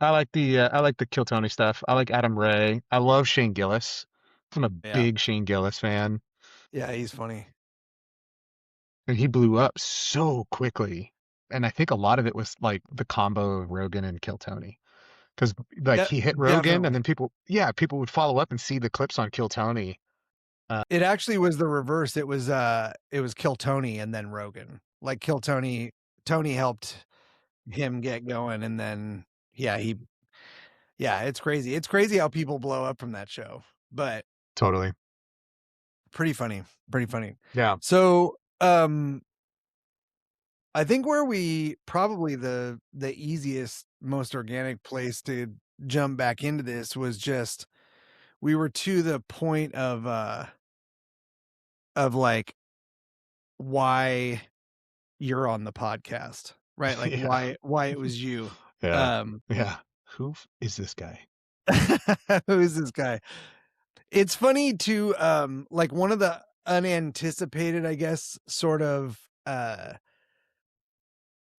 I like the Kill Tony stuff. I like Adam Ray. I love Shane Gillis. I'm a Yeah. big Shane Gillis fan, Yeah, he's funny. and he blew up so quickly. And I think a lot of it was like the combo of Rogan and Kill Tony, because like Yeah, he hit Rogan, and definitely. then people would follow up and see the clips on Kill Tony. It actually was the reverse. It was Kill Tony and then Rogan. Like Kill Tony, Tony helped him get going, and then yeah, yeah, it's crazy. It's crazy how people blow up from that show, but Totally. pretty funny, pretty funny. Yeah. So, I think where we probably the easiest, most organic place to jump back into this was just we were to the point of like why you're on the podcast, right? Like Yeah. why it was you. Yeah. Um Yeah. Is this guy? who is this guy? It's funny to like one of the unanticipated, I guess, sort of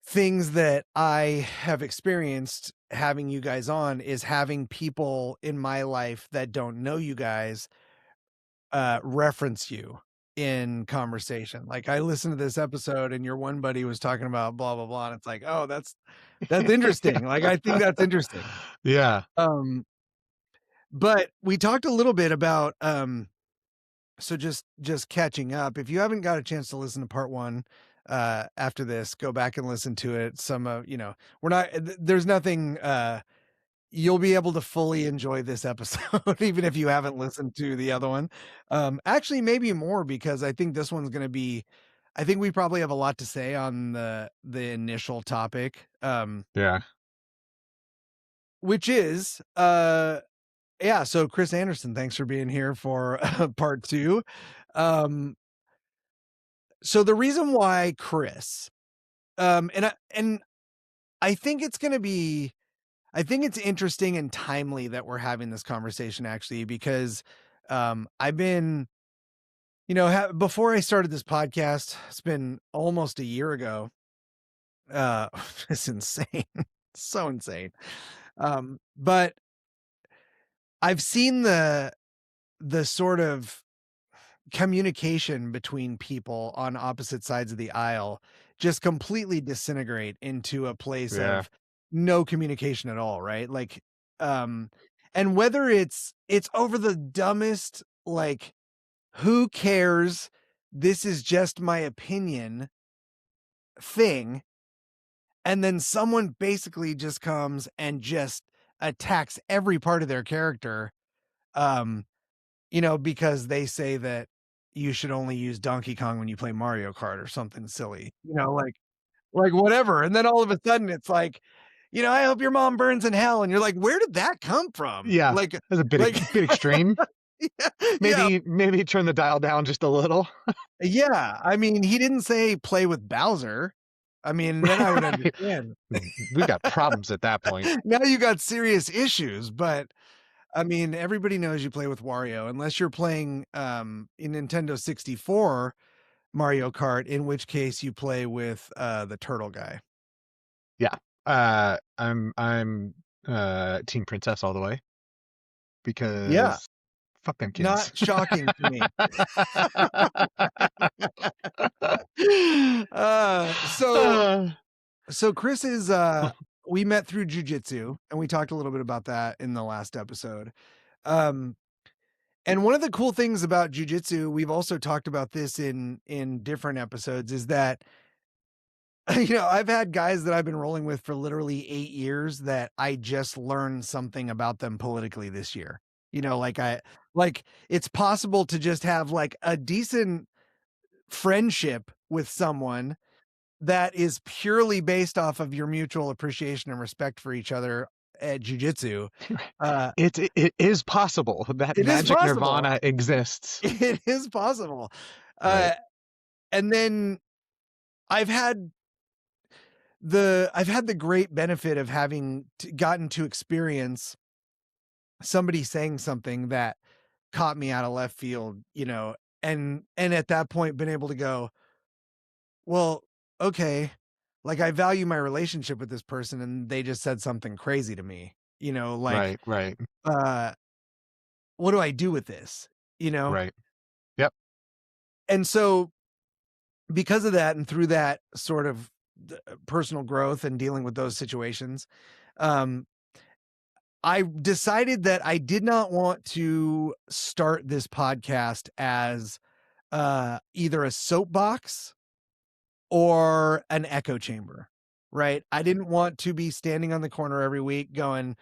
things that I have experienced having you guys on is having people in my life that don't know you guys reference you in conversation. Like I listened to this episode and your one buddy was talking about blah blah blah, and it's like, oh, that's interesting. Like I think that's interesting. Yeah. Um, but we talked a little bit about so just catching up. If you haven't got a chance to listen to part one after this, go back and listen to it. Some we're not there's nothing you'll be able to fully enjoy this episode even if you haven't listened to the other one. Actually maybe more because I think this one's going to be I think we probably have a lot to say on the initial topic. Yeah. Which is yeah, so Kris Anderson, thanks for being here for part 2. Um so the reason why Kris and I think it's going to be I think it's interesting and timely that we're having this conversation actually because I've been, before I started this podcast, it's been almost a year ago. Uh, it's insane, so insane. But I've seen the sort of communication between people on opposite sides of the aisle just completely disintegrate into a place Yeah. of no communication at all, right? Like, um, and whether it's over the dumbest, like, who cares? This is just my opinion thing. And then someone basically just comes and just attacks every part of their character. Um, because they say that you should only use Donkey Kong when you play Mario Kart or something silly, like whatever. And then all of a sudden it's like, I hope your mom burns in hell. And you're like, where did that come from? Yeah. Like, That's a like, bit extreme. yeah, yeah, Maybe turn the dial down just a little. yeah. I mean, he didn't say play with Bowser. I mean, then I would Right. understand. We've got problems at that point. Now you got serious issues, but I mean, everybody knows you play with Wario unless you're playing in Nintendo 64 Mario Kart, in which case you play with the turtle guy. Yeah. I'm Team Princess all the way, Yeah, because fuck them not kids. shocking to me. So Uh, so Kris is we met through jujitsu and we talked a little bit about that in the last episode. Um and one of the cool things about jujitsu, we've also talked about this in different episodes, is that I've had guys that I've been rolling with for literally 8 years that I just learned something about them politically this year. Like it's possible to just have like a decent friendship with someone that is purely based off of your mutual appreciation and respect for each other at jujitsu. Uh, it is possible that it is magic possible. nirvana exists. It is possible. Right. Uh, and then I've had I've had the great benefit of having gotten to experience somebody saying something that caught me out of left field, and at that point been able to go, well, okay, like I value my relationship with this person and they just said something crazy to me, like, Right, right, uh, what do I do with this? You know? right. Yep. And so because of that and through that sort of personal growth and dealing with those situations, um, I decided that I did not want to start this podcast as either a soapbox or an echo chamber, right? I didn't want to be standing on the corner every week going,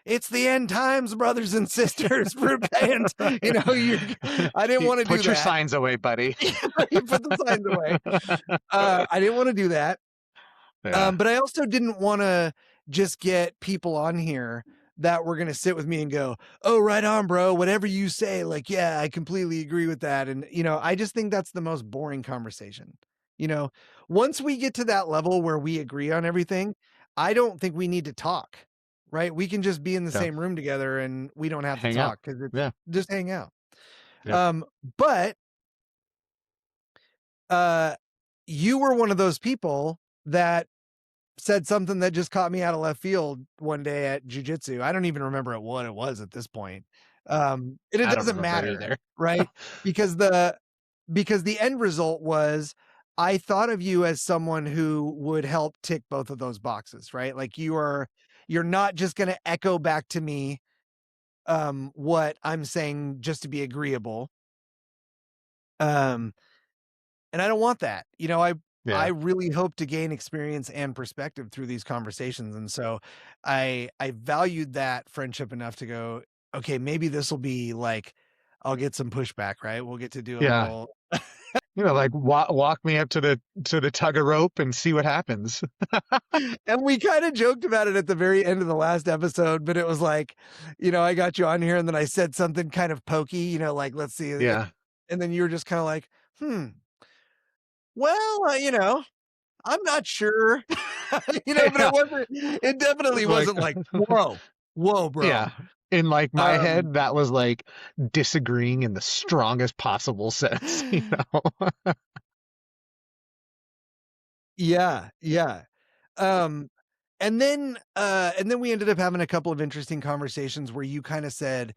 "It's the end times, brothers and sisters, repent." I didn't want to do Put your that. signs away, buddy. You put the signs away. I didn't want to do that. Yeah. But I also didn't wanna just get people on here that were gonna sit with me and go, "Oh, right on, bro. Whatever you say, like, yeah, I completely agree with that." And, I just think that's the most boring conversation. You know, Once we get to that level where we agree on everything, I don't think we need to talk, right? We can just be in the Yeah. same room together and we don't have to Hang out. talk because it's Yeah. just hang out. Yep. Um, but uh, you were one of those people that said something that just caught me out of left field one day at jujitsu. I don't even remember what it was at this point. And it I don't doesn't remember matter, either. right? Because the end result was I thought of you as someone who would help tick both of those boxes, right? Like you're not just going to echo back to me what I'm saying just to be agreeable. Um And I don't want that. I Yeah. really hope to gain experience and perspective through these conversations, and so I valued that friendship enough to go, "Okay, maybe this'll be like I'll get some pushback, right? We'll get to do a Yeah. little." Like walk me up to the tug of rope and see what happens. And we kinda joked about it at the very end of the last episode, but it was like, I got you on here and then I said something kind of pokey, like, "Let's see," Yeah. and then you were just kinda like, "Hmm, well, I'm not sure." But Yeah. it definitely It's like wasn't like, "Whoa, whoa, bro." yeah. In like my Um, head, that was like disagreeing in the strongest possible sense, you know? yeah, yeah. Um, and then we ended up having a couple of interesting conversations where you kinda said,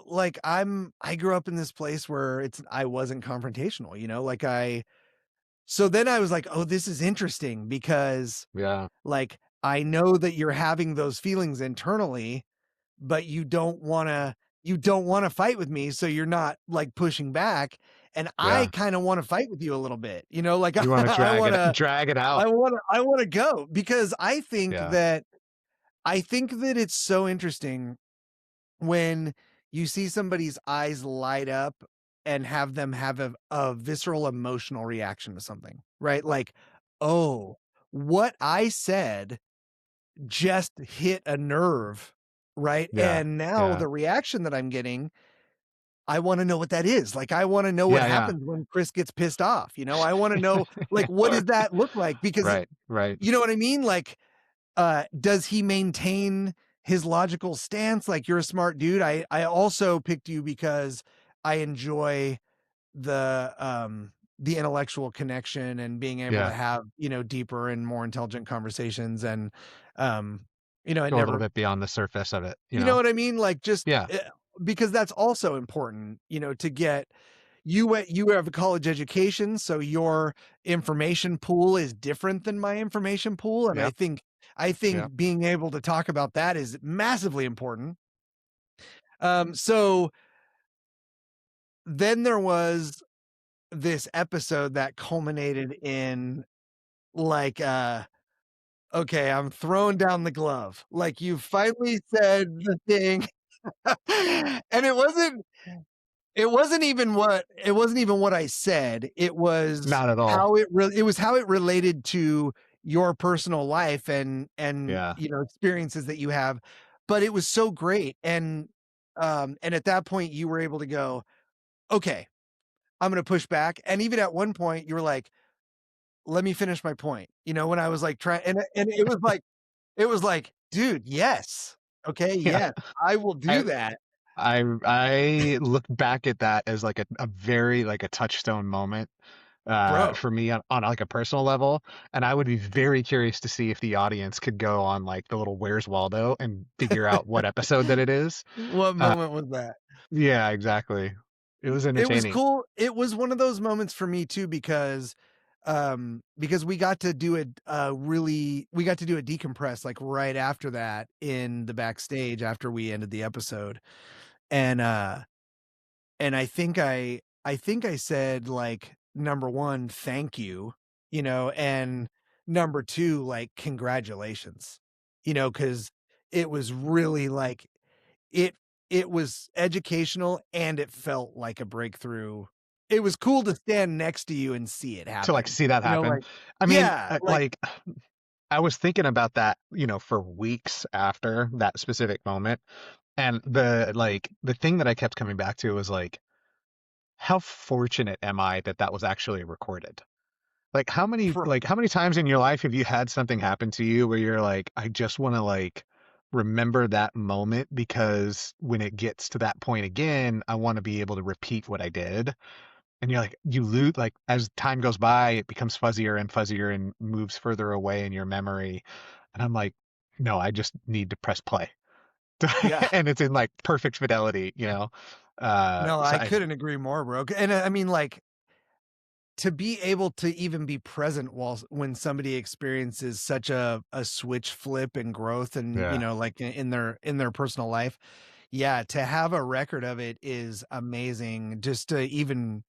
like, I grew up in this place where I wasn't confrontational, like so then I was like, "Oh, this is interesting because, Yeah. like, I know that you're having those feelings internally, but you don't wanna fight with me, so you're not, like, pushing back, and I Yeah. kinda wanna fight with you a little bit, like, You wanna I wanna drag it I out. wanna I wanna go because Yeah. I think that it's so interesting when you see somebody's eyes light up and have them have a visceral emotional reaction to something, right? Like, "Oh, what I said just hit a nerve," right? Yeah. And now Yeah. the reaction that I'm getting, I wanna know what that is. Like, I wanna know what Yeah, yeah. happens when Chris gets pissed off, I wanna know, like, what does that look like? Because Right, right. you know what I mean? Like, does he maintain his logical stance? Like, you're a smart dude. I also picked you because I enjoy the intellectual connection and being able to Yeah. have, deeper and more intelligent conversations and, um, it Go a little never bit beyond the surface of it, you you know know? what I mean? Like, just, Yeah. because that's also important, to get you have a college education, so your information pool is different than my information pool, and I Yep. think I Yep. think being able to talk about that is massively important. So then there was this episode that culminated in, like, okay, I'm throwing down the glove. Like, you finally said the thing, and it wasn't even what I said. It was Not at all. how it related to your personal life and, Yeah. experiences that you have, but it was so great, and at that point, you were able to go, "Okay, I'm gonna push back," and even at one point, you were like, "Let me finish my point," when I was, like, trying and it was like, "Dude, yes. Okay, Yeah. yes, I will do I that." I look back at that as like a very like a touchstone moment Bro. for me on like a personal level. And I would be very curious to see if the audience could go on like the little Where's Waldo and figure out what episode that it is. What Uh, moment was that? yeah, exactly. It was It was entertaining. cool. It was one of those moments for me too because we got to do it we got to do a decompress like right after that in the backstage after we ended the episode. And and I think I said like number 1, thank you, and number 2, like congratulations. Cuz it was really like it it was educational and it felt like a breakthrough. It was cool to stand next to you and see it To like happen. see that happen. Like I mean, yeah, like like I was thinking about that, for weeks after that specific moment. And the thing that I kept coming back to was like, how fortunate am I that that was actually recorded? for How many times in your life have you had something happen to you where you're like, I just want to like remember that moment because when it gets to that point again, I want to be able to repeat what I did. And you're like, you lose, like, as time goes by, it becomes fuzzier and fuzzier and moves further away in your memory. And I'm like, no, I just need to press play. yeah. And it's in like perfect fidelity, No, So I couldn't agree more, bro. And I mean like to be able to even be present when somebody experiences such a switch flip and growth and yeah, like in their personal life, yeah, to have a record of it is amazing. Just to even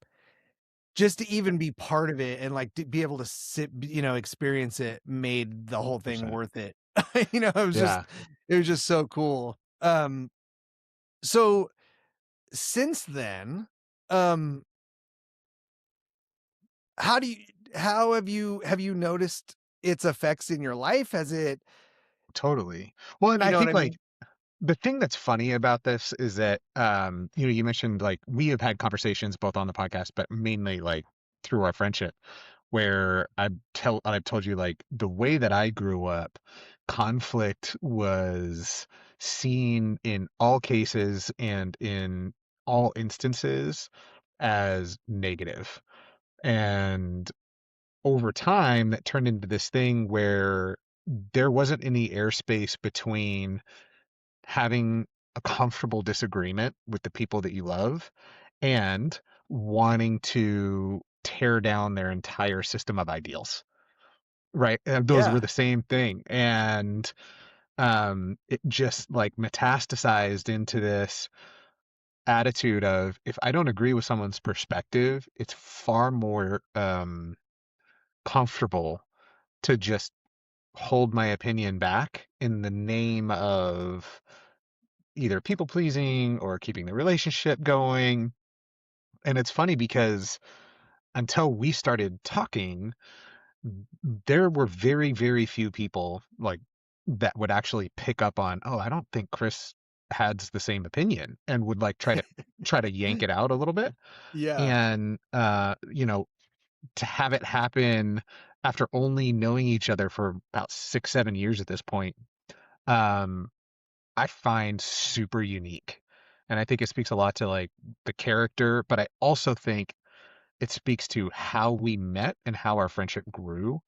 be part of it and like to be able to experience it made the whole thing 100%. worth it. It was just Yeah, it was just so cool. So since then, um how do you how have you noticed its effects in your life? Has it totally. Well, and you I know what think I like mean? the thing that's funny about this is that you mentioned like we have had conversations both on the podcast, but mainly like through our friendship, where I've told you like the way that I grew up, conflict was seen in all cases and in all instances as negative. And over time, that turned into this thing where there wasn't any airspace between having a comfortable disagreement with the people that you love and wanting to tear down their entire system of ideals, right? And those were Yeah. the same thing. And it just like metastasized into this attitude of if I don't agree with someone's perspective, it's far more comfortable to just hold my opinion back in the name of either people pleasing or keeping the relationship going. And it's funny because until we started talking, there were very, very few people like that would actually pick up on, oh, I don't think Kris has the same opinion and would like try to yank it out a little bit. Yeah. And to have it happen after only knowing each other for about 6, 7 years at this point, um, I find super unique. And I think it speaks a lot to like the character, but I also think it speaks to how we met and how our friendship grew.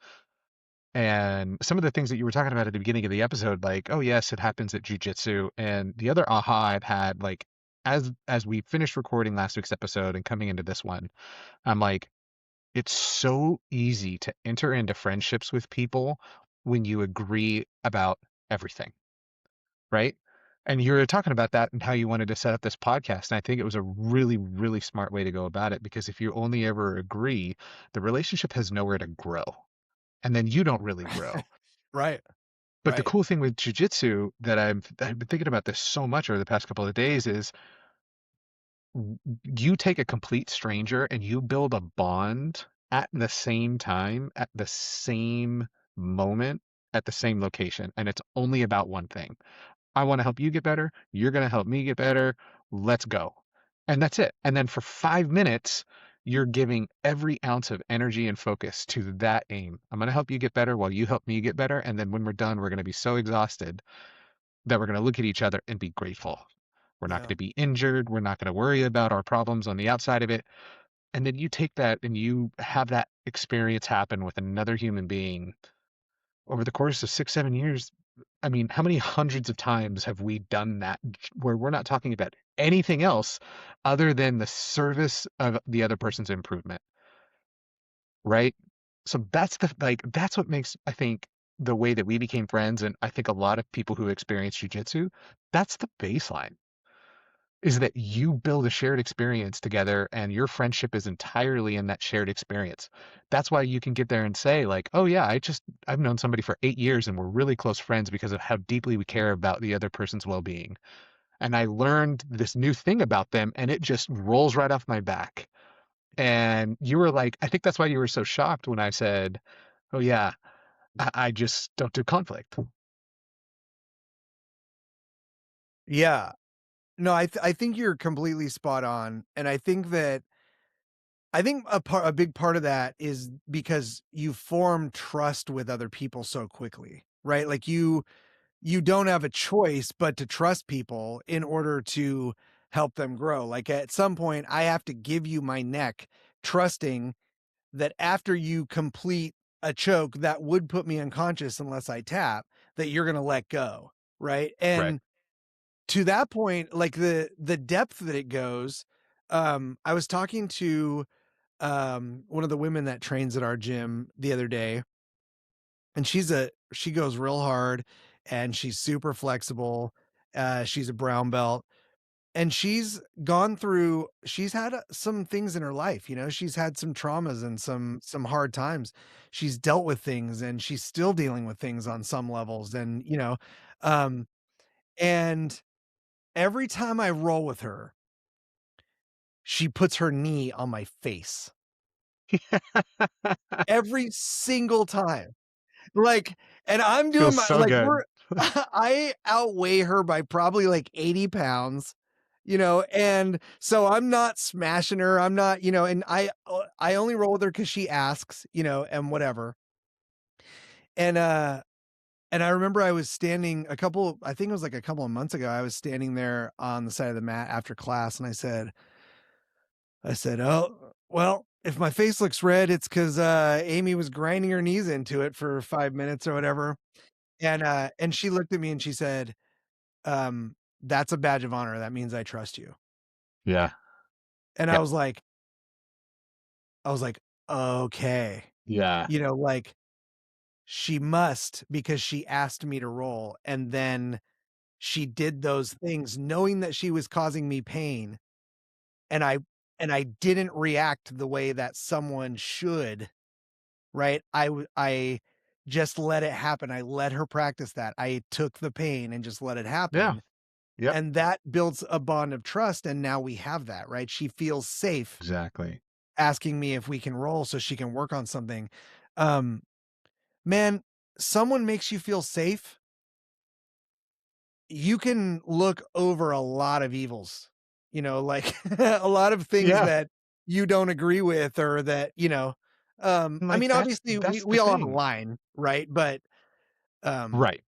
And some of the things that you were talking about at the beginning of the episode, like, oh yes, it happens at jujitsu. And the other aha I've had, like, as we finished recording last week's episode and coming into this one, I'm like, it's so easy to enter into friendships with people when you agree about everything, right? And you were talking about that and how you wanted to set up this podcast. And I think it was a really, really smart way to go about it because if you only ever agree, the relationship has nowhere to grow. And then you don't really grow. Right. But the Right. cool thing with jujitsu that I've been thinking about this so much over the past couple of days is you take a complete stranger and you build a bond at the same time, at the same moment, at the same location. And it's only about one thing. I want to help you get better. You're going to help me get better. Let's go. And that's it. And then for 5 minutes, you're giving every ounce of energy and focus to that aim. I'm going to help you get better while you help me get better. And then when we're done, we're going to be so exhausted that we're going to look at each other and be grateful. We're not going Yeah. to be injured. We're not going to worry about our problems on the outside of it. And then you take that and you have that experience happen with another human being over the course of 6, 7 years. I mean, how many hundreds of times have we done that where we're not talking about anything else other than the service of the other person's improvement, right? So that's that's what makes, I think, the way that we became friends, and I think a lot of people who experience jujitsu, that's the baseline, is that you build a shared experience together and your friendship is entirely in that shared experience. That's why you can get there and say, like, oh yeah, I've known somebody for 8 years and we're really close friends because of how deeply we care about the other person's well-being. And I learned this new thing about them and it just rolls right off my back. And you were like, I think that's why you were so shocked when I said, oh yeah, I just don't do conflict. Yeah. No, I think you're completely spot on, and I think a big part of that is because you form trust with other people so quickly, right? Like you don't have a choice but to trust people in order to help them grow. Like at some point, I have to give you my neck, trusting that after you complete a choke that would put me unconscious unless I tap, that you're going to let go, right? Right. And to that point, like the depth that it goes, I was talking to one of the women that trains at our gym the other day, and she goes real hard and she's super flexible. She's a brown belt, and she's had some things in her life, you know, she's had some traumas and some hard times. She's dealt with things and she's still dealing with things on some levels, and um and every time I roll with her, she puts her knee on my face. Every single time. Like, and I'm doing Feels my so like, good. I outweigh her by probably like 80 pounds, and so I'm not smashing her. I'm not, and I only roll with her because she asks, and whatever. And and I remember I was standing I think it was like a couple of months ago, I was standing there on the side of the mat after class, and I said, "Oh, well, if my face looks red, it's because Amy was grinding her knees into it for 5 minutes or whatever." And she looked at me and she said, "That's a badge of honor. That means I trust you." Yeah. And Yep. I was like, "Okay." Yeah. Like, she must, because she asked me to roll, and then she did those things knowing that she was causing me pain, and I didn't react the way that someone should. Right? I just let it happen. I let her practice that. I took the pain and just let it Yeah. happen, Yep. and that builds a bond of trust, and now we have that, right? She feels safe Exactly. asking me if we can roll so she can work on something. Um, man, someone makes you feel safe, you can look over a lot of evils, like a lot of things Yeah. that you don't agree with, or that, And I like mean, obviously that's the we all have a thing. line, right? But um Right.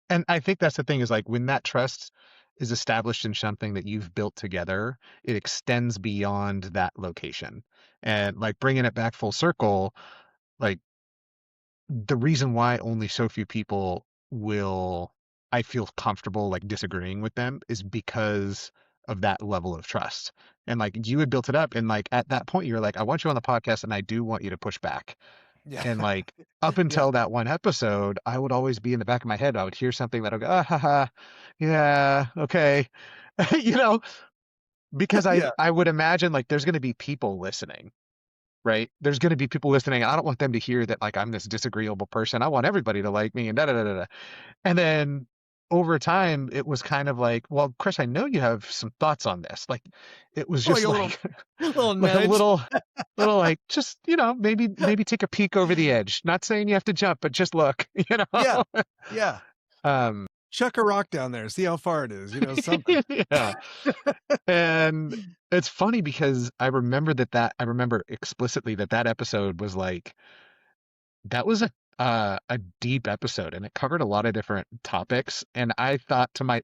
And I think that's the thing, is like when that trust is established in something that you've built together, it extends beyond that location. And like bringing it back full circle, like the reason why only so few people will, I feel comfortable like disagreeing with them, is because of that level of trust. And like you had built it up, and like at that point you're like, I want you on the podcast and I do want you to push back. yeah. And like up Yeah. until that one episode, I would always be in the back of my head. I would hear something that'll go, ah, ha, ha, yeah, okay. you know, because I Yeah. I would imagine like there's going to be people listening, right? There's going to be people listening. I don't want them to hear that like I'm this disagreeable person. I want everybody to like me and da da da da. Da. And then over time, it was kind of like, well, Chris, I know you have some thoughts on this. Like, it was Like just a little like little like a nudge. little like just maybe take a peek over the edge. Not saying you have to jump, but just look. Yeah. Yeah. Um, Chuck a rock down there, see how far it is, something. yeah. And it's funny because I remember explicitly that episode was like that was a deep episode and it covered a lot of different topics. And I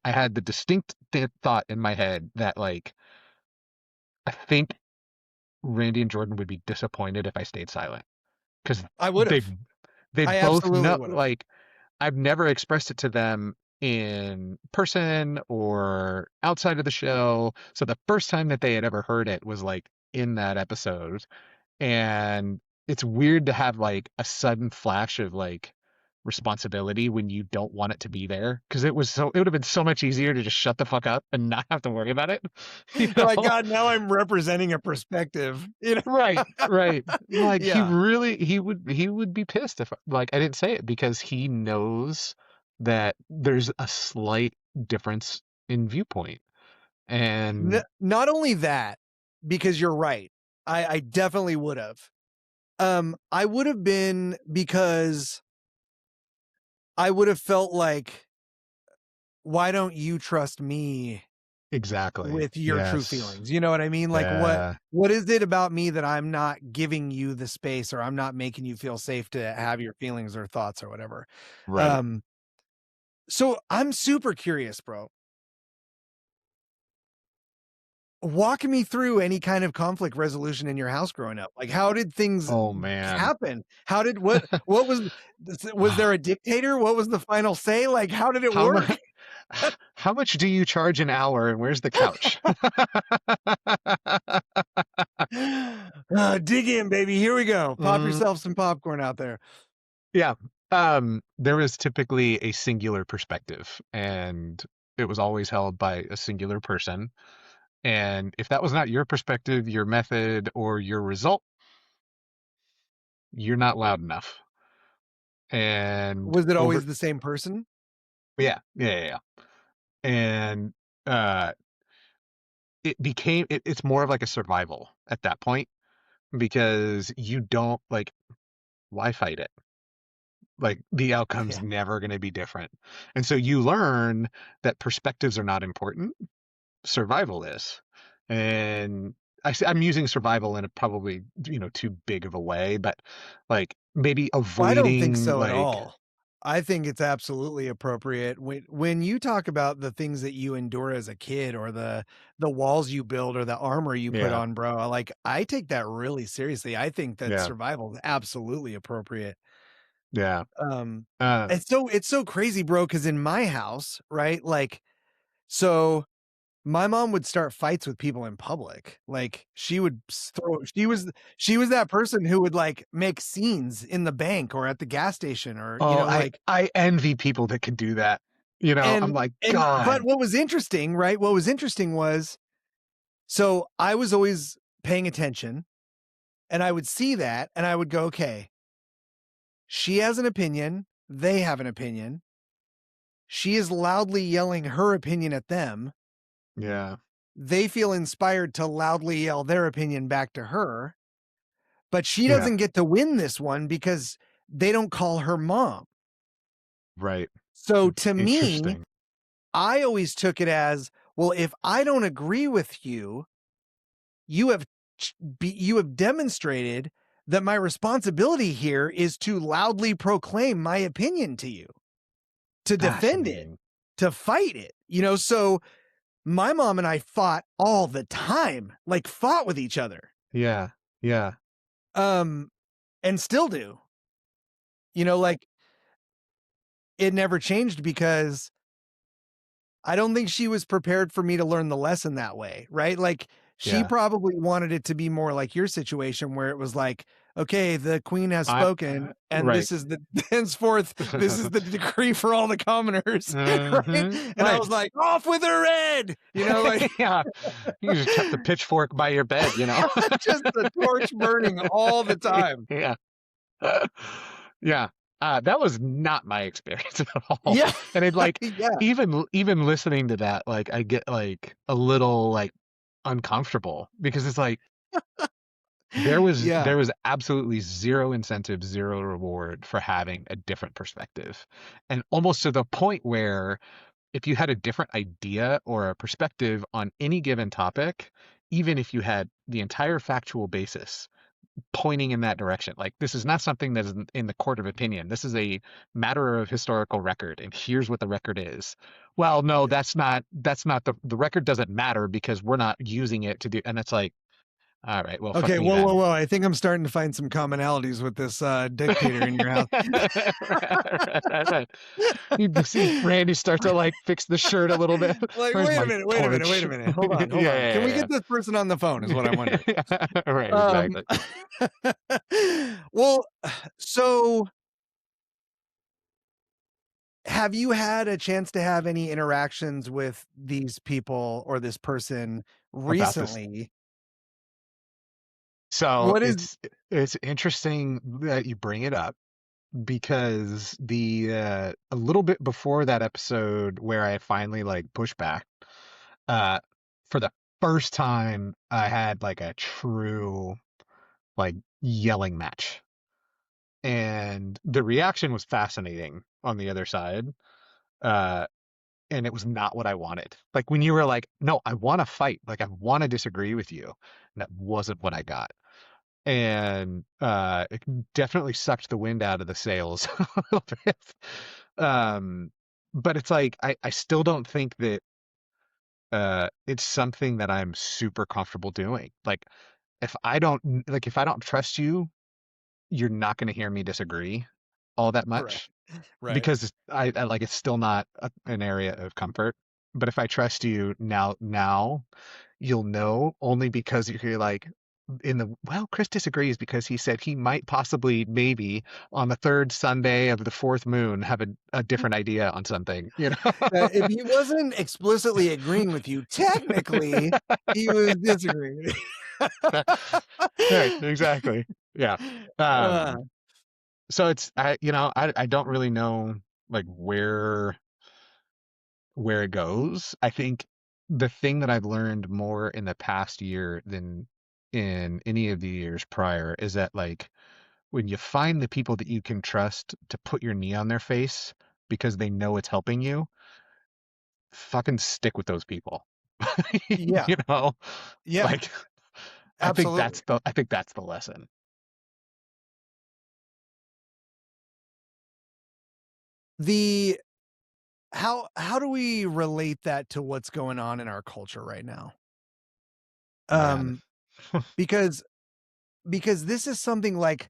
had the distinct thought in my head that like I think Randy and Jordan would be disappointed if I stayed silent because I would they have. they I both absolutely know, would have. like, I've never expressed it to them in person or outside of the show. So the first time that they had ever heard it was like in that episode. And it's weird to have like a sudden flash of like responsibility when you don't want it to be there. Cause it would have been so much easier to just shut the fuck up and not have to worry about it. You You're like, know? God, now I'm representing a perspective. Right, right. Like Yeah. he would be pissed if like I didn't say it because he knows that there's a slight difference in viewpoint. And Not only that, because you're right. I definitely would have. I would have been because I would have felt like, why don't you trust me exactly. with your true Yes. feelings? You know what I mean? Like Yeah. what is it about me that I'm not giving you the space or I'm not making you feel safe to have your feelings or thoughts or whatever? Right. Um, so I'm super curious, bro. Walk me through any kind of conflict resolution in your house growing up. Like, how did things Oh man. happen? How did what was there a dictator? What was the final say? Like, how did it How work? much how much do you charge an hour and where's the couch? Dig in, baby. Here we go. Pop Mm, yourself some popcorn out there. yeah. There was typically a singular perspective and it was always held by a singular person. And if that was not your perspective, your method, or your result, you're not loud enough. And Was it over, always the same person? yeah, yeah, yeah, yeah. And uh, it's more of like a survival at that point because you don't like, why fight it? Like the outcome's Yeah. never going to be different. And so you learn that perspectives are not important. Survival is. And I'm using survival in a probably, too big of a way, but like maybe Well, I don't think avoiding so at like, all. I think it's absolutely appropriate when you talk about the things that you endure as a kid or the walls you build or the armor you put yeah, on, bro. Like I take that really seriously. I think that yeah, survival is absolutely appropriate. yeah, Um uh, it's so crazy, bro, because in my house, right? Like so my mom would start fights with people in public. Like she would throw she was that person who would like make scenes in the bank or at the gas station or oh, I, like I envy people that can do that. I'm and like, but God, what was interesting, right? What was interesting was so I was always paying attention and I would see that and I would go, okay, she has an opinion, they have an opinion. She is loudly yelling her opinion at them. yeah, They feel inspired to loudly yell their opinion back to her. But she yeah, doesn't get to win this one because they don't call her mom. right. So to me, Interesting. I always took it as, well, if I don't agree with you, you have you have demonstrated that my responsibility here is to loudly proclaim my opinion to you, to defend it, Fascinating. to fight it. So my mom and I fought all the time, like fought with each other. Yeah, yeah, Um and still do. Like it never changed because I don't think she was prepared for me to learn the lesson that way, right? Like, she yeah. probably wanted it to be more like your situation where it was like, "Okay, the queen has I spoken, and right. this is the henceforth, this is the decree for all the commoners," right? And I Right. was like, "Off with her head!" Like, Yeah. You just kept the pitchfork by your bed. just the torch burning all the time. Yeah. Yeah. That was not my experience at all. Yeah. And it like Yeah. even listening to that, like I get like a little like uncomfortable because it's like there was Yeah. there was absolutely zero incentive, zero reward for having a different perspective. And almost to the point where if you had a different idea or a perspective on any given topic, even if you had the entire factual basis pointing in that direction, like this is not something that is in the court of opinion. This is a matter of historical record, and here's what the record is. Well, no, Yeah. that's not the record doesn't matter because we're not using it to do. And it's like, All right. Well, fuck Okay, me whoa, whoa, then. whoa. I think I'm starting to find some commonalities with this dictator in your house. Right. You can see Randy start to like fix the shirt a little bit. Like, Where's wait a my minute, wait a minute, wait torch? a minute. Hold Yeah, on, hold on. Can we yeah, get this person on the phone is what I'm wondering. yeah. Right, Um, exactly. well, so have you had a chance to have any interactions with these people or this person About this. recently? So What is it's interesting that you bring it up because the a little bit before that episode where I finally like pushed back, uh, for the first time I had like a true like yelling match. And the reaction was fascinating on the other side. Uh, and it was not what I wanted. Like when you were like, no, I want to fight. Like I want to disagree with you. And that wasn't what I got. And it definitely sucked the wind out of the sails a little bit. Um, but it's like I still don't think that it's something that I'm super comfortable doing. Like if I don't trust you, you're not going to hear me disagree all that right, much right. because I like it's still not an area of comfort. But if I trust you now you'll know only because you're like in the well, Chris disagrees because he said he might possibly maybe on the third Sunday of the fourth moon have a different idea on something, you know? If he wasn't explicitly agreeing with you, technically he was disagreeing. Right, exactly. Yeah. uh, Um, so it's I don't really know like where it goes. I think the thing that I've learned more in the past year than in any of the years prior is that like when you find the people that you can trust to put your knee on their face because they know it's helping you, fucking stick with those people. yeah, You know, yeah, like absolutely. I think that's the lesson. The how do we relate that to what's going on in our culture right now? Man. Um, because this is something like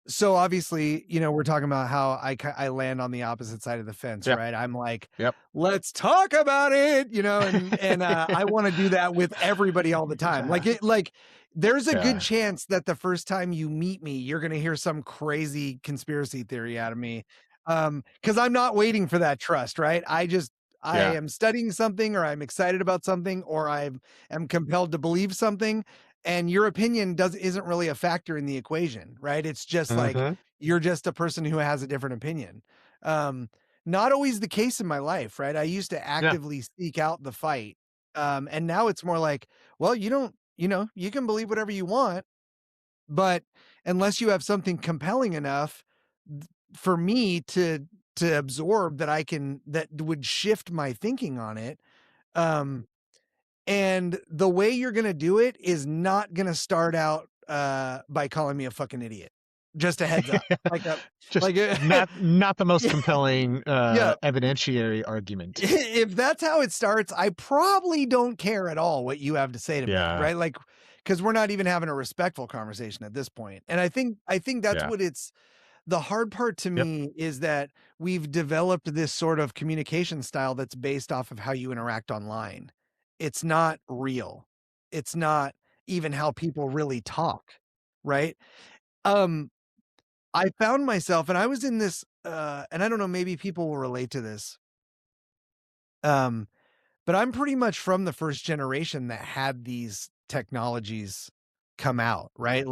so obviously, we're talking about how I land on the opposite side of the fence, Yep. right? I'm like, Yep. "Let's talk about it," and I wanna do that with everybody all the time. There's a good Yeah. chance that the first time you meet me, you're gonna hear some crazy conspiracy theory out of me, because 'cause I'm not waiting for that trust, right? I Yeah. am studying something, or I'm excited about something, or I am compelled to believe something, and your opinion isn't really a factor in the equation, right? It's just like Hmm. you're just a person who has a different opinion. Um, Not always the case in my life, right? I used to Yeah. actively seek out the fight. And now it's more like, well, you don't, you can believe whatever you want, but unless you have something compelling enough for me to absorb that would shift my thinking on it, um, and the way you're gonna do it is not gonna start out, by calling me a fucking idiot. Just a heads up. Just Like a not the most yeah, compelling yeah. evidentiary argument. If that's how it starts, I probably don't care at all what you have to say to me, Yeah. right? Like, because 'cause we're not even having a respectful conversation at this point. And I think that's Yeah. what it's the hard part to Yep. me is that we've developed this sort of communication style that's based off of how you interact online. It's not real. It's not even how people really talk, right? Um, I found myself and I was in this, and I don't know, maybe people will relate to this. Um, but I'm pretty much from the first generation that had these technologies come out, right?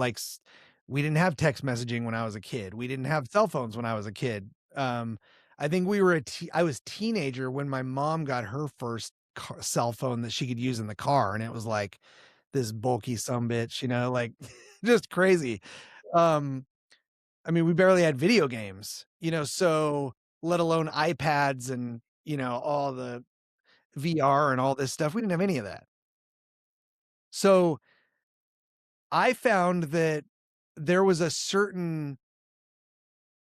We didn't have text messaging when I was a kid. We didn't have cell phones when I was a kid. I think I was teenager when my mom got her first cell phone that she could use in the car, and it was like this bulky sumbitch, like just crazy. Um, I mean, we barely had video games, so let alone iPads and all the VR and all this stuff. We didn't have any of that. So I found that there was a certain,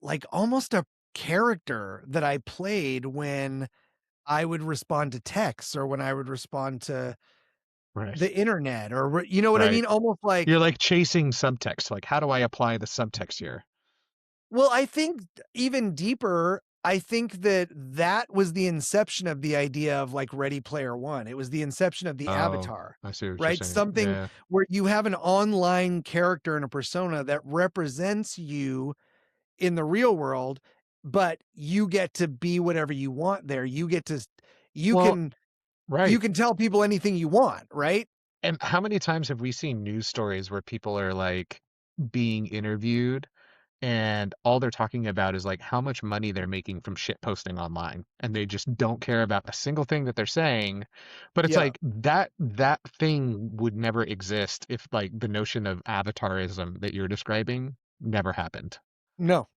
like almost a character that I played when I would respond to texts or when I would respond to Right. the internet, or you know what I Right. mean? Almost like, You're like chasing subtext. Like, how do I apply the subtext here? well, I think even deeper, I think that that was the inception of the idea of like Ready Player One. It was the inception of the Oh, avatar, I see what you're right? saying. Something Yeah. where you have an online character and a persona that represents you in the real world, but you get to be whatever you want there. You get to, you Well, can, you right. can tell people anything you want, right? And how many times have we seen news stories where people are like being interviewed and all they're talking about is like how much money they're making from shit posting online and they just don't care about a single thing that they're saying. But it's Yeah. like that thing would never exist if like the notion of avatarism that you're describing never happened. No,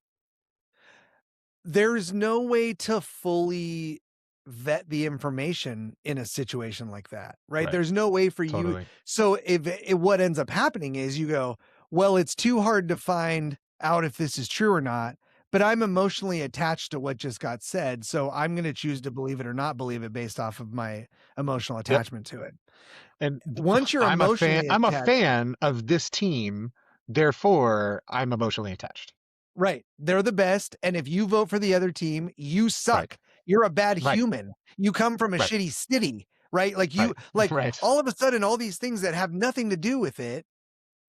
there's no way to fully vet the information in a situation like that, right? Right. There's no way for you. Totally. So if what ends up happening is you go, well, it's too hard to find out if this is true or not, but I'm emotionally attached to what just got said. So I'm going to choose to believe it or not believe it based off of my emotional Yep. attachment to it. And Once you're emotionally I'm a attached, fan of this team, therefore I'm emotionally attached. right. They're the best. And if you vote for the other team, you Right. suck. You're a bad Right. human. You come from a Right. shitty city, right? Like Right. you, like Right. all of a sudden, all these things that have nothing to do with it,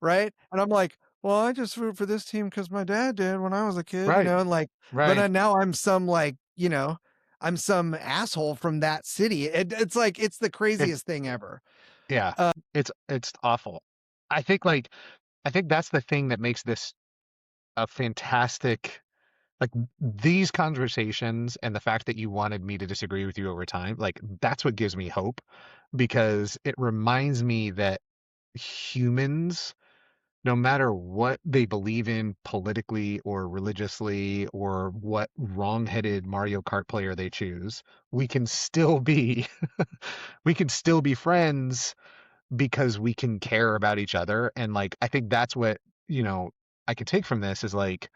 right? And I'm like, well, I just root for this team because my dad did when I was a kid, Right. and like, but Right. now I'm some like, I'm some asshole from that city. It's like, it's the It craziest thing ever. yeah. Uh, It's awful. I think like I think that's the thing that makes this a fantastic like these conversations and the fact that you wanted me to disagree with you over time, like that's what gives me hope because it reminds me that humans, no matter what they believe in politically or religiously or what wrong-headed Mario Kart player they choose, we can still be we can still be friends because we can care about each other. And like I think that's what, you know, I could take from this is like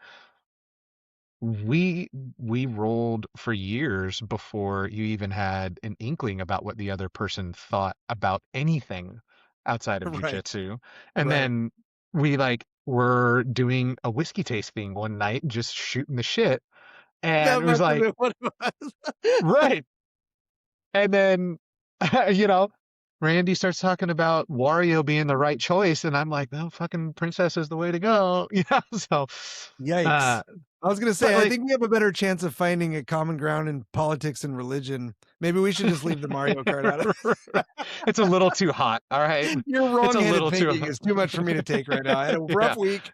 we we rolled for years before you even had an inkling about what the other person thought about anything outside of right, jujitsu. And right. then we like were doing a whiskey tasting one night, just shooting the shit. And That it was must have like, been what it was. right. And then, you know, Randy starts talking about Wario being the right choice, and I'm like, no, fucking princess is the way to go. You know, so uh Yikes. I was gonna but say, I like think we have a better chance of finding a common ground in politics and religion. Maybe we should just leave the Mario Kart out of it's a little too hot, all right? your It's a wrong-headed little too thinking hot. is too much for me to take right now. I had a rough Yeah. week.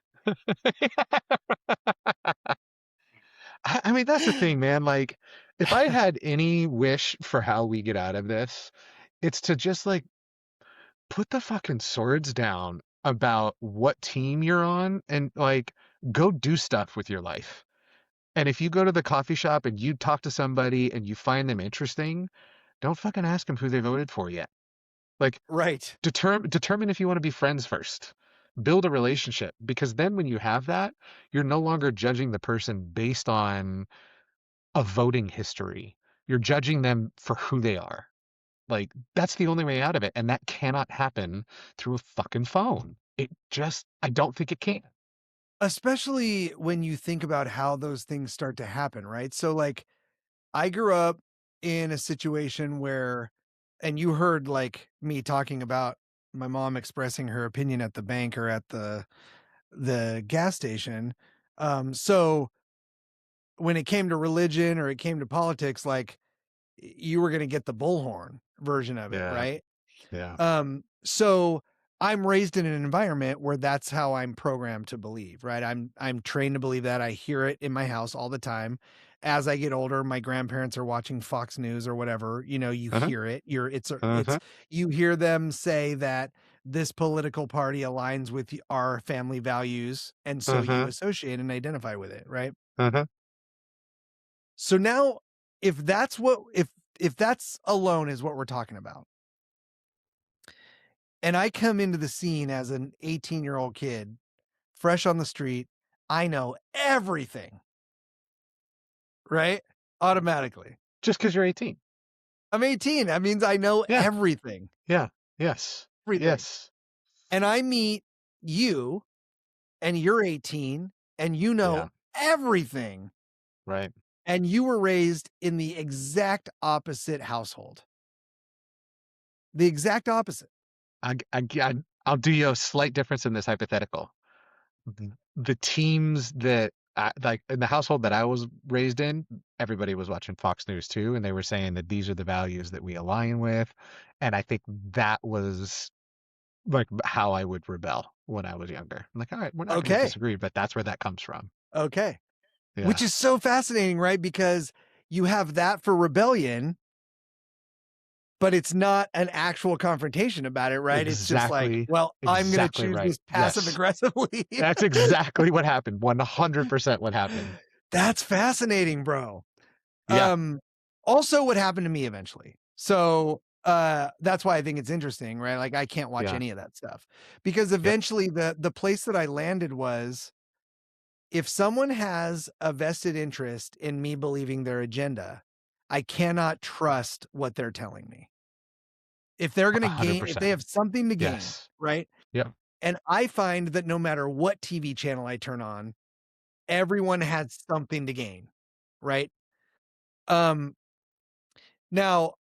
I mean, that's the thing, man. Like, if I had any wish for how we get out of this, it's to just like put the fucking swords down about what team you're on and like go do stuff with your life. And if you go to the coffee shop and you talk to somebody and you find them interesting, don't fucking ask them who they voted for yet. Like, Right. determine if you want to be friends first. Build a relationship because then when you have that, you're no longer judging the person based on a voting history. You're judging them for who they are. Like that's the only way out of it, and that cannot happen through a fucking phone. It just I don't think it can. Especially when you think about how those things start to happen, right? So like I grew up in a situation where, and you heard like me talking about my mom expressing her opinion at the bank or at the gas station. So when it came to religion or it came to politics, like you were going to get the bullhorn version of it, Yeah, right? yeah. So I'm raised in an environment where that's how I'm programmed to believe, right? I'm trained to believe that. I hear it in my house all the time. As I get older, my grandparents are watching Fox News or whatever, you Uh-huh. hear it. It's Uh-huh. you hear them say that this political party aligns with our family values, and so you Uh-huh. associate and identify with it, right? Uh-huh. So now if that's alone is what we're talking about, and I come into the scene as an 18-year-old kid, fresh on the street, I know everything, right? Automatically. Just because you're 18. I'm 18. That means I know Yeah, everything. yeah, yes. everything. Yes. And I meet you and you're 18 and you know Yeah. everything, Right. and you were raised in the exact opposite household. The exact opposite. I'll do you a slight difference in this hypothetical. The teams that like in the household that I was raised in, everybody was watching Fox News too, and they were saying that these are the values that we align with. And I think that was like how I would rebel when I was younger. I'm like, all right, we're not going to Okay. disagree, but that's where that comes from. Okay. Yeah, Which is so fascinating, right? Because you have that for rebellion, but it's not an actual confrontation about it, right? It's just like, exactly, well, I'm going to exactly choose right. this passive Yes, aggressively. that's exactly what happened. 100% what happened. That's fascinating, bro. Yeah, Um, also what happened to me eventually. So, that's why I think it's interesting, right? Like I can't watch yeah, any of that stuff because yep, eventually the place that I landed was if someone has a vested interest in me believing their agenda, I cannot trust what they're telling me. If they're going to gain, if they 100%. have something to gain, Yes, right? yep, And I find that no matter what TV channel I turn on, everyone has something to gain, right? Um, now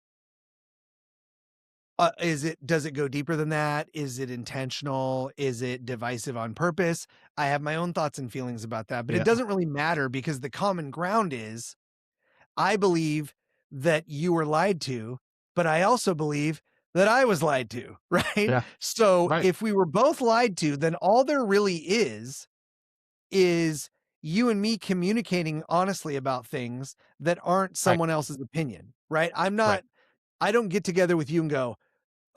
does it go deeper than that? Is it intentional? Is it divisive on purpose? I have my own thoughts and feelings about that, but it yeah, doesn't really matter because the common ground is I believe that you were lied to, but I also believe that I was lied to, right? yeah, So right, if we were both lied to, then all there really is you and me communicating honestly about things that aren't right, someone else's opinion, right? right, I don't get together with you and go,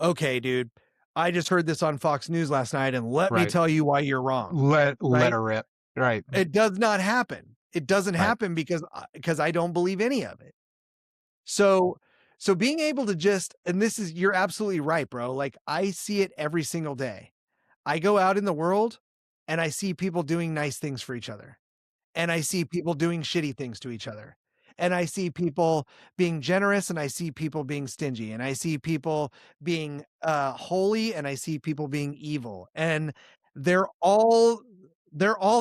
okay, dude, I just heard this on Fox News last night and let me right. tell you why you're wrong, Let right? her rip. Right, It does not happen. It doesn't right, happen because I don't believe any of it. So so being able to just and this is you're absolutely right, bro. Like I see it every single day. I go out in the world and I see people doing nice things for each other. And I see people doing shitty things to each other. And I see people being generous and I see people being stingy and I see people being holy and I see people being evil. And they're all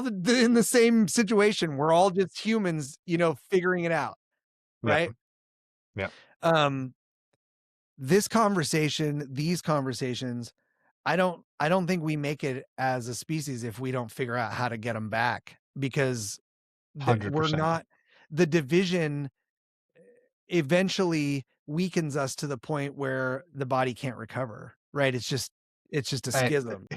in the same situation. We're all just humans, figuring it out, yeah, right? yeah, Um these conversations, I don't think we make it as a species if we don't figure out how to get them back because we're 100%. not the division eventually weakens us to the point where the body can't recover, right? It's just a I schism.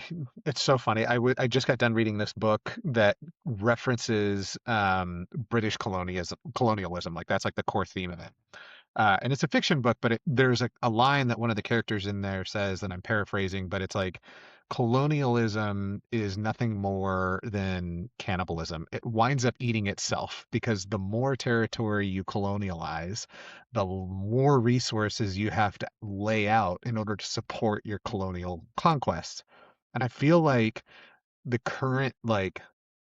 it's so funny. I just got done reading this book that references British colonialism. Like that's like the core theme of it. And it's a fiction book, but there's a line that one of the characters in there says, and I'm paraphrasing, but it's like colonialism is nothing more than cannibalism. It winds up eating itself because the more territory you colonialize, the more resources you have to lay out in order to support your colonial conquest. And I feel like the current like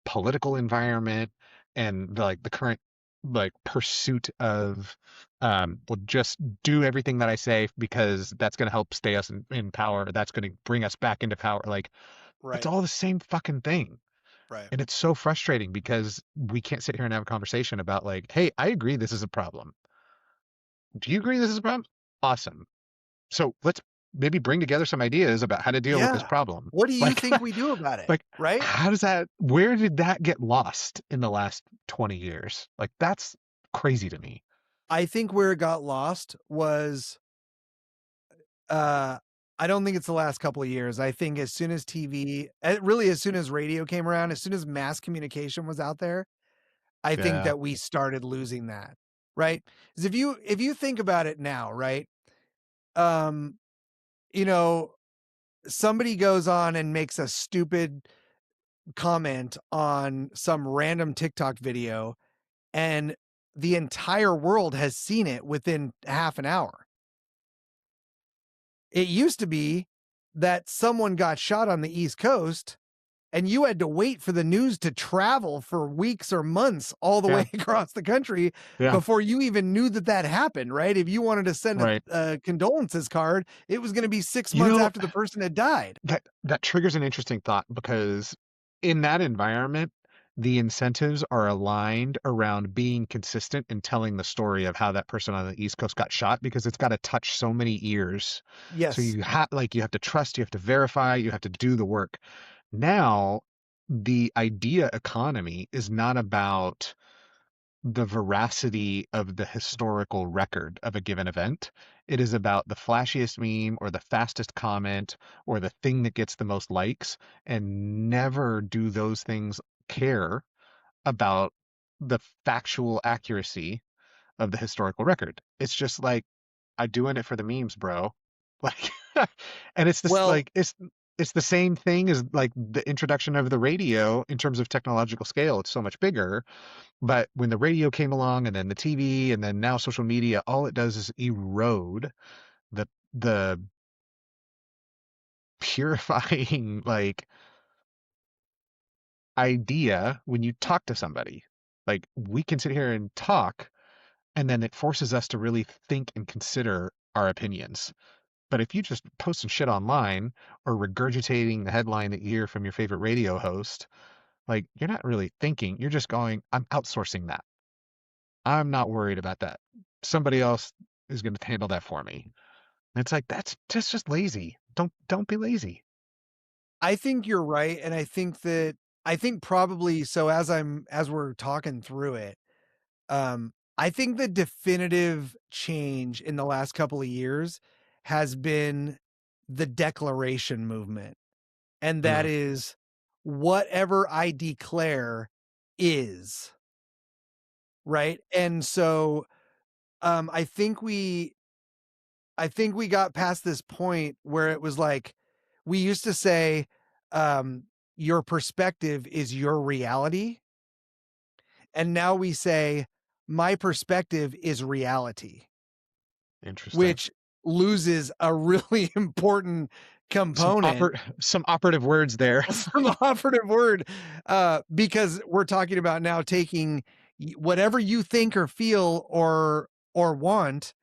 political environment and the current like pursuit of well just do everything that I say because that's going to help stay us in power, that's going to bring us back into power, like it's Right. all the same fucking thing. Right. And it's so frustrating because we can't sit here and have a conversation about like, hey, I agree this is a problem. Do you agree this is a problem? Awesome. So let's maybe bring together some ideas about how to deal with this Yeah. problem. What do you Like think we do about it? Like, Right? where did that get lost in the last 20 years? Like, that's crazy to me. I think where it got lost was uh I don't think it's the last couple of years. I think as soon as TV, really as soon as radio came around, as soon as mass communication was out there, I think Yeah. that we started losing that. Right? 'Cause if you think about it now, right? Um, you know, somebody goes on and makes a stupid comment on some random TikTok video, and the entire world has seen it within half an hour. It used to be that someone got shot on the East Coast and you had to wait for the news to travel for weeks or months all the Yeah. way across the country Yeah. before you even knew that that happened, right? If you wanted to send Right. a condolences card, it was gonna be 6 You months know, after the person had died. that triggers an interesting thought because in that environment, the incentives are aligned around being consistent and telling the story of how that person on the East Coast got shot because it's gotta touch so many ears. So Yes. you have to trust, you have to verify, you have to do the work. Now, the idea economy is not about the veracity of the historical record of a given event. It is about the flashiest meme or the fastest comment or the thing that gets the most likes, and never do those things care about the factual accuracy of the historical record. It's just like, I'm doing it for the memes, bro. Like, and it's this Well, like it's the same thing as like the introduction of the radio in terms of technological scale. It's so much bigger, but when the radio came along and then the TV and then now social media, all it does is erode the purifying like idea when you talk to somebody. Like we can sit here and talk and then it forces us to really think and consider our opinions. But if you just post some shit online or regurgitating the headline that you hear from your favorite radio host, like you're not really thinking, you're just going, I'm outsourcing that. I'm not worried about that. Somebody else is going to handle that for me. And it's like that's just lazy. Don't be lazy. I think you're right, and I think probably so as we're talking through it, I think the definitive change in the last couple of years has been the declaration movement, and that Mm, is whatever I declare is, right? And so, um, I think we I think we got past this point where it was like, we used to say, um, your perspective is your reality. And now we say, my perspective is reality, interesting. which loses a really important component, Some operative words there. some operative word, because we're talking about now taking whatever you think or feel or want,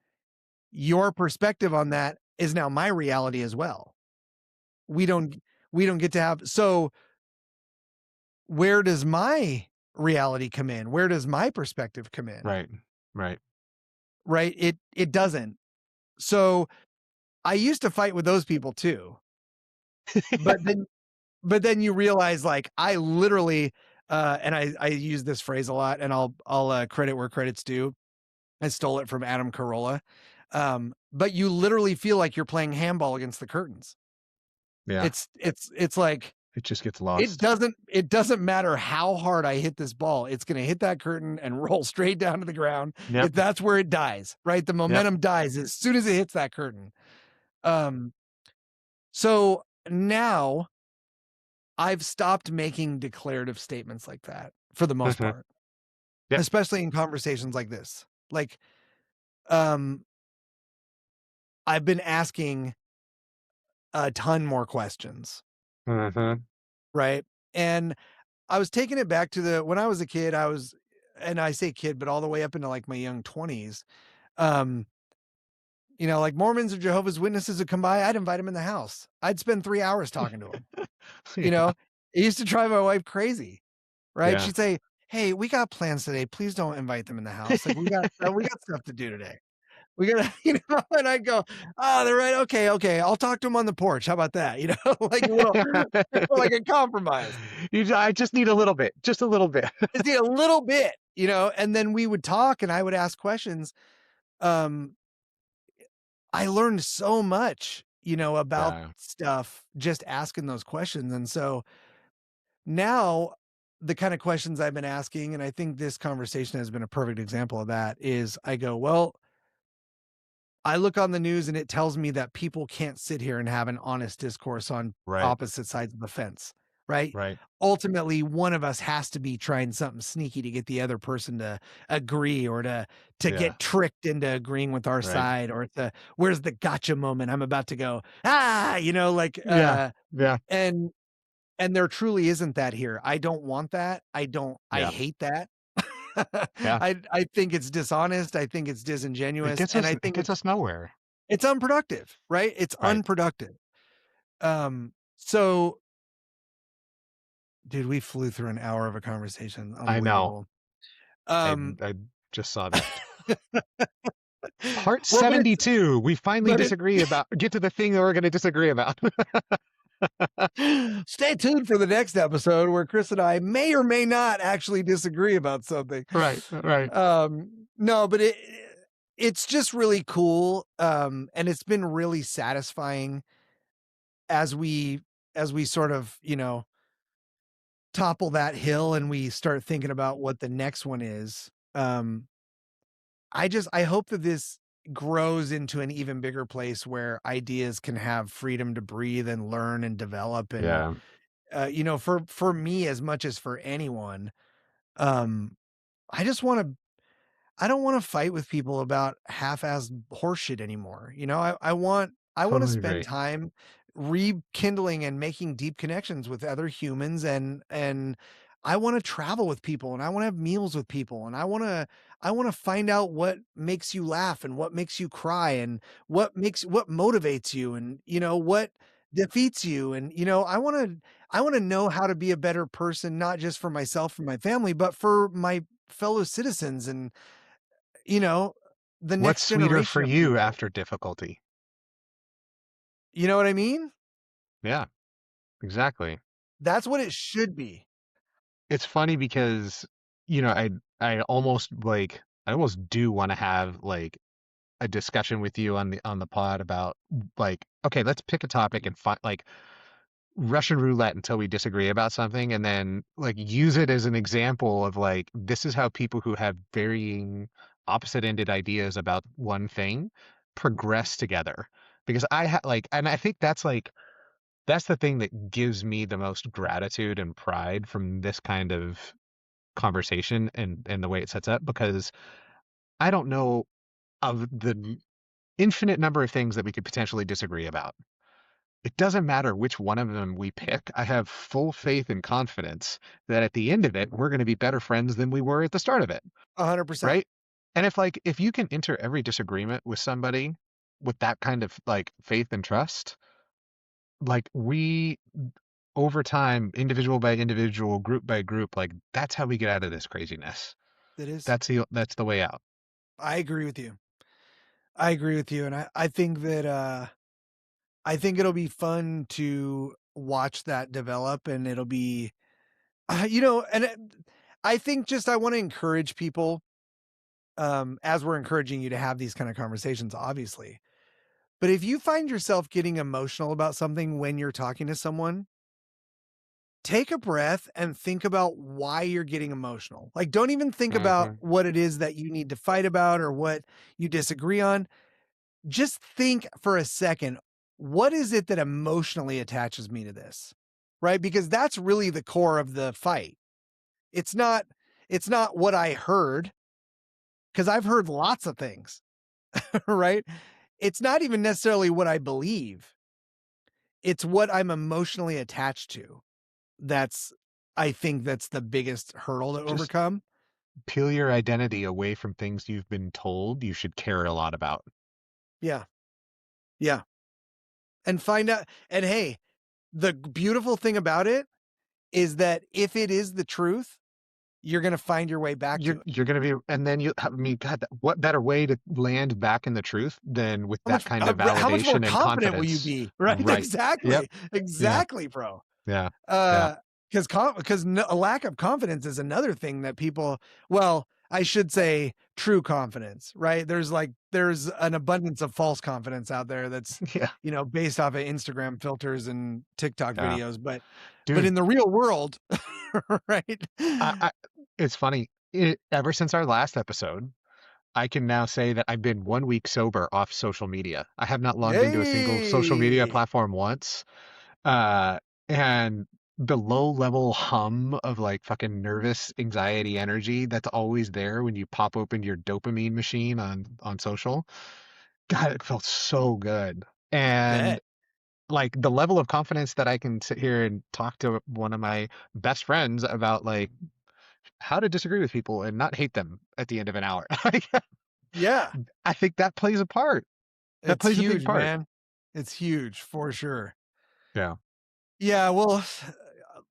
your perspective on that is now my reality as well. We don't we don't get to have so where does my reality come in? Where does my perspective come in? Right. Right. Right? It doesn't. So I used to fight with those people too. But then but then you realize like I literally and I use this phrase a lot and I'll credit where credit's due. I stole it from Adam Carolla. But you literally feel like you're playing handball against the curtains. Yeah. It's like It just gets lost. it doesn't matter how hard I hit this ball, it's gonna hit that curtain and roll straight down to the ground. Yep. That's where it dies, right? The Yep. momentum dies as soon as it hits that curtain. Um, so now I've stopped making declarative statements like that for the most Mhm. part, Yep. especially in conversations like this. Like, um, I've been asking a ton more questions, Mhm. right? And I was taking it back to when I was a kid, and I say kid, but all the way up into like my young 20s. Um, like Mormons or Jehovah's Witnesses would come by, I'd invite them in the house. I'd spend 3 hours talking to them. You Yeah. know, it used to drive my wife crazy, right? Yeah. She'd say, "Hey, we got plans today. Please don't invite them in the house. Like we got stuff to do today. We gotta," and I'd go, "Oh, they're right. Okay, okay. I'll talk to them on the porch. How about that?" Like a little, like a compromise. I just need a little bit, just a little bit. Just need a little bit, and then we would talk and I would ask questions. Um, I learned so much, about Yeah. stuff just asking those questions. And so now the kind of questions I've been asking, and I think this conversation has been a perfect example of that, is I go, well, I look on the news and it tells me that people can't sit here and have an honest discourse on Right. opposite sides of the fence, right? Right. Ultimately, one of us has to be trying something sneaky to get the other person to agree or to Yeah. get tricked into agreeing with our Right. side or where's the gotcha moment? I'm about to go, ah, Yeah. Yeah. and and there truly isn't that here. I don't want that. I Yeah. hate that. Yeah. I think it's dishonest. I think it's It disingenuous, gets and us I it think gets us nowhere. it's unproductive, right? It's Right. unproductive. So dude, we flew through an hour of a conversation. I know. Unbelievable. I Um, I just saw that. Part well, 72, we finally but it disagree about get to the thing that we're gonna disagree about. stay tuned for the next episode where Chris and I may or may not actually disagree about something. Right, right. No, but it's just really cool. And it's been really satisfying as we sort of, topple that hill and we start thinking about what the next one is. I hope that this grows into an even bigger place where ideas can have freedom to breathe and learn and develop. And Yeah, for me as much as for anyone, um I just want to I don't want to fight with people about half-assed horseshit anymore. I want to totally spend agree. time rekindling and making deep connections with other humans, and I want to travel with people, and I want to have meals with people, and I want to find out what makes you laugh and what makes you cry and what motivates you, and what defeats you. And I want to know how to be a better person, not just for myself and my family, but for my fellow citizens and you know, the What's next sweeter for generation of you people. after difficulty? You know what I mean? Yeah, exactly. That's what it should be. It's funny because, I almost I almost do want to have like a discussion with you on the pod about like, okay, let's pick a topic and find like Russian roulette until we disagree about something, and then like use it as an example of like this is how people who have varying opposite-ended ideas about one thing progress together. Because and I think that's the thing that gives me the most gratitude and pride from this kind of conversation and the way it sets up, because I don't know of the infinite number of things that we could potentially disagree about. It doesn't matter which one of them we pick. I have full faith and confidence that at the end of it, we're going to be better friends than we were at the start of it, 100%. right? And if you can enter every disagreement with somebody with that kind of like faith and trust, like we over time, individual by individual, group by group, like that's how we get out of this craziness. It is. That's the way out. I agree with you. I agree with you. And I think that I think it'll be fun to watch that develop, and it'll be and I think just I want to encourage people, as we're encouraging you to have these kind of conversations, obviously. But if you find yourself getting emotional about something when you're talking to someone, take a breath and think about why you're getting emotional. Like, don't even think about Hmm. what it is that you need to fight about or what you disagree on. Just think for a second, what is it that emotionally attaches me to this? Right? Because that's really the core of the fight. It's not it's not what I heard, because I've heard lots of things, right? It's not even necessarily what I believe. It's what I'm emotionally attached to. That's I think that's the biggest hurdle to Just overcome. peel your identity away from things you've been told you should care a lot about. Yeah. Yeah. And find out, and hey, the beautiful thing about it is that if it is the truth, you're gonna find your way back to it. You're gonna be, and then I mean, God, what better way to land back in the truth than with that kind of How much more validation and confident will you confidence? be? Right? Right. Yep. Exactly. Yeah. Exactly, bro. Yeah. Yeah. Uh, because a lack of confidence is another thing that people, well, I should say true confidence, right? There's an abundance of false confidence out there that's, Yeah. based off of Instagram filters and TikTok Yeah. videos, but Dude, in the real world, right? I it's funny. Ever since our last episode, I can now say that I've been 1 week sober off social media. I have not logged into a single social media Yay! platform once. Uh, and the low level hum of like fucking nervous anxiety energy that's always there when you pop open your dopamine machine on social. God, it felt so good. I And bet. like the level of confidence that I can sit here and talk to one of my best friends about like how to disagree with people and not hate them at the end of an hour. Like, Yeah. I think that plays a part. That It's plays a big huge, part. man. It's huge for sure. Yeah. Yeah, well,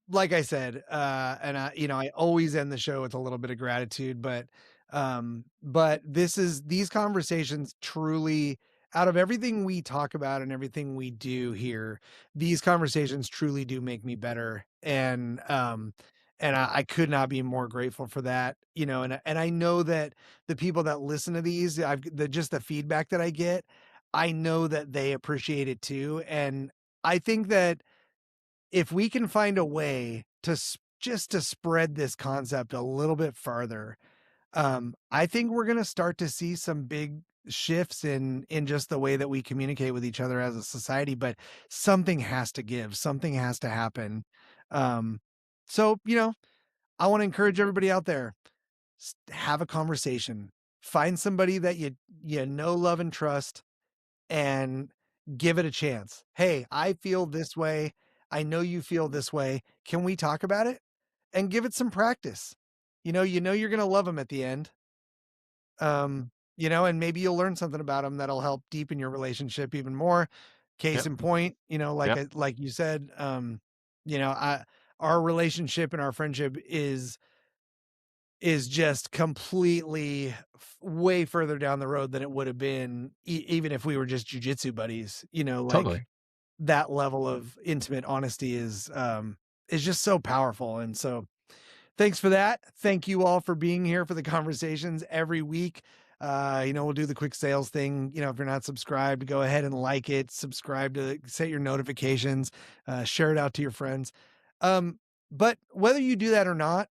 like I said, and I always end the show with a little bit of gratitude, but these conversations truly, out of everything we talk about and everything we do here, these conversations truly do make me better. And I could not be more grateful for that, and I know that the people that listen to these, just the feedback that I get, I know that they appreciate it too. And I think that if we can find a way just to spread this concept a little bit farther, I think we're going to start to see some big shifts in just the way that we communicate with each other as a society. But something has to give, something has to happen. Um, so I want to encourage everybody out there: have a conversation, find somebody that you know, love, and trust, and give it a chance. Hey, I feel this way. I know you feel this way. Can we talk about it? And give it some practice. You know you're gonna love them at the end. And maybe you'll learn something about them that'll help deepen your relationship even more. Case Yep. in point, Yep. like you said, I our relationship and our friendship is just completely way further down the road than it would have been even if we were just jujitsu buddies. Like Totally. that level of intimate honesty is just so powerful. And so thanks for that. Thank you all for being here for the conversations every week. We'll do the quick sales thing. If you're not subscribed, go ahead and like it, subscribe to set your notifications, share it out to your friends. But whether you do that or not,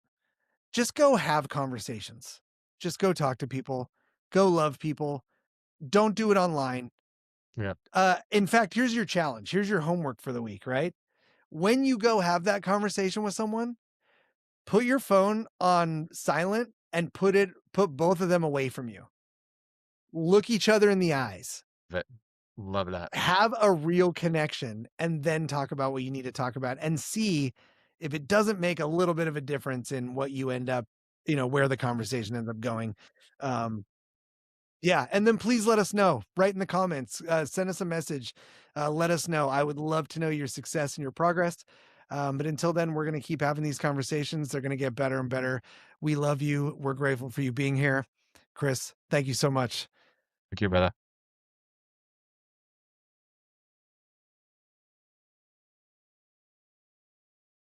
just go have conversations. Just go talk to people. Go love people. Don't do it online. Yep. In fact, here's your challenge. Here's your homework for the week, right? When you go have that conversation with someone, put your phone on silent and put both of them away from you. Look each other in the eyes. But love that. Have a real connection and then talk about what you need to talk about and see if it doesn't make a little bit of a difference in what you end up, where the conversation ends up going. Um, Yeah, and then please let us know. Write in the comments, send us a message, let us know. I would love to know your success and your progress. But until then, we're gonna keep having these conversations. They're gonna get better and better. We love you. We're grateful for you being here. Kris, thank you so much. Thank you, brother.